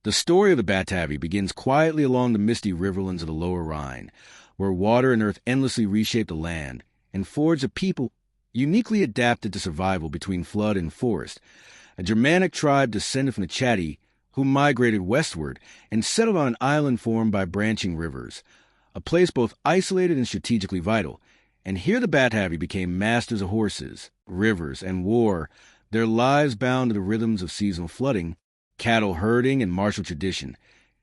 The story of the Batavi begins quietly along the misty riverlands of the lower Rhine, where water and earth endlessly reshape the land and forge a people uniquely adapted to survival between flood and forest, a Germanic tribe descended from the Chatti who migrated westward and settled on an island formed by branching rivers, a place both isolated and strategically vital. And here the Batavi became masters of horses, rivers, and war, their lives bound to the rhythms of seasonal flooding, cattle herding, and martial tradition.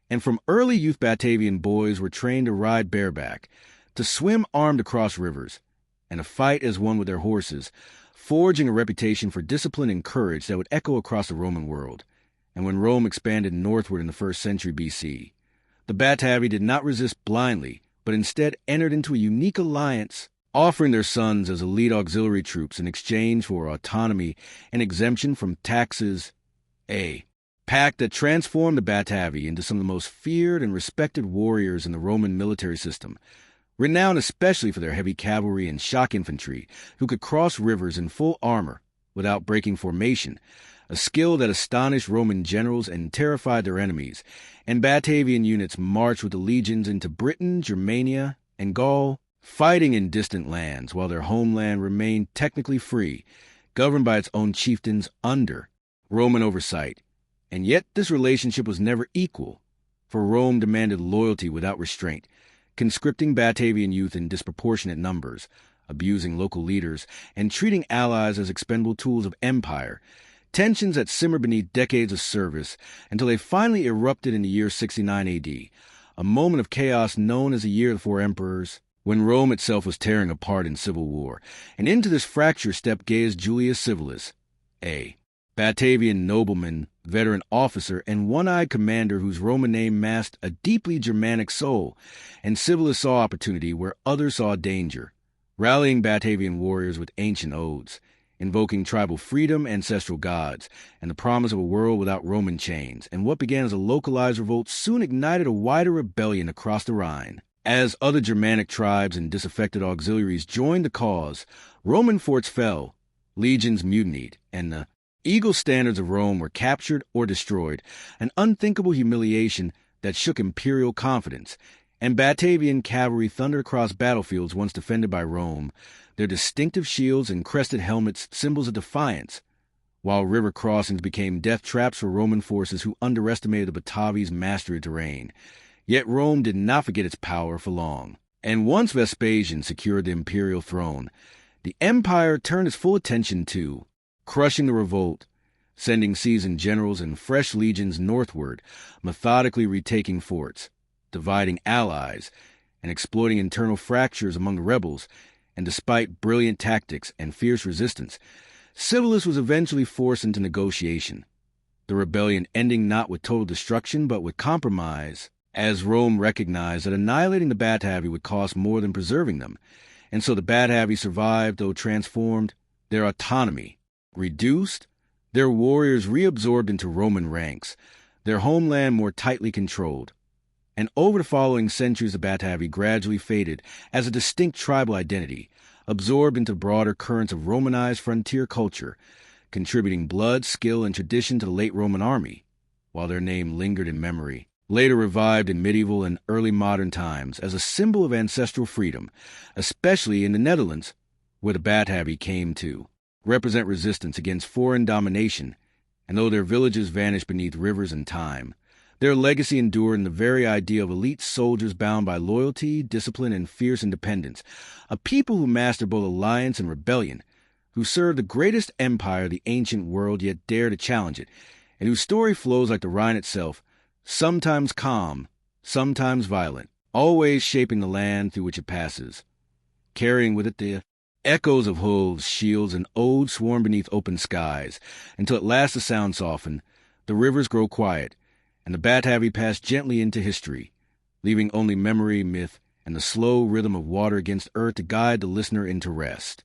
And from early youth Batavian boys were trained to ride bareback, to swim armed across rivers, and to fight as one with their horses, forging a reputation for discipline and courage that would echo across the Roman world. And when Rome expanded northward in the 1st century BC, the Batavi did not resist blindly, but instead entered into a unique alliance, offering their sons as elite auxiliary troops in exchange for autonomy and exemption from taxes. A pact that transformed the Batavi into some of the most feared and respected warriors in the Roman military system, renowned especially for their heavy cavalry and shock infantry, who could cross rivers in full armor without breaking formation, a skill that astonished Roman generals and terrified their enemies. And Batavian units marched with the legions into Britain, Germania, and Gaul, fighting in distant lands while their homeland remained technically free, governed by its own chieftains under Roman oversight. And yet this relationship was never equal, for Rome demanded loyalty without restraint, conscripting Batavian youth in disproportionate numbers, abusing local leaders, and treating allies as expendable tools of empire, tensions that simmered beneath decades of service until they finally erupted in the year 69 AD, a moment of chaos known as the Year of the Four Emperors, when Rome itself was tearing apart in civil war. And into this fracture stepped Gaius Julius Civilis, a Batavian nobleman, veteran officer, and one-eyed commander whose Roman name masked a deeply Germanic soul. And Civilis saw opportunity where others saw danger, rallying Batavian warriors with ancient odes, invoking tribal freedom, ancestral gods, and the promise of a world without Roman chains. And what began as a localized revolt soon ignited a wider rebellion across the Rhine. As other Germanic tribes and disaffected auxiliaries joined the cause, Roman forts fell, legions mutinied, and the eagle standards of Rome were captured or destroyed, an unthinkable humiliation that shook imperial confidence. And Batavian cavalry thundered across battlefields once defended by Rome, their distinctive shields and crested helmets symbols of defiance, while river crossings became death traps for Roman forces who underestimated the Batavi's mastery of terrain. Yet Rome did not forget its power for long. And once Vespasian secured the imperial throne, the empire turned its full attention to crushing the revolt, sending seasoned generals and fresh legions northward, methodically retaking forts, dividing allies, and exploiting internal fractures among the rebels. And despite brilliant tactics and fierce resistance, Civilis was eventually forced into negotiation, the rebellion ending not with total destruction but with compromise, as Rome recognized that annihilating the Batavi would cost more than preserving them. And so the Batavi survived, though transformed, their autonomy reduced, their warriors reabsorbed into Roman ranks, their homeland more tightly controlled. And over the following centuries, the Batavi gradually faded as a distinct tribal identity, absorbed into broader currents of Romanized frontier culture, contributing blood, skill, and tradition to the late Roman army, while their name lingered in memory, later revived in medieval and early modern times as a symbol of ancestral freedom, especially in the Netherlands, where the Batavi came to represent resistance against foreign domination. And though their villages vanished beneath rivers and time, their legacy endured in the very idea of elite soldiers bound by loyalty, discipline, and fierce independence, a people who mastered both alliance and rebellion, who served the greatest empire of the ancient world yet dared to challenge it, and whose story flows like the Rhine itself, sometimes calm, sometimes violent, always shaping the land through which it passes, carrying with it the echoes of hooves, shields, and odes sworn beneath open skies, until at last the sound softened, the rivers grow quiet, and the Batavi pass gently into history, leaving only memory, myth, and the slow rhythm of water against earth to guide the listener into rest.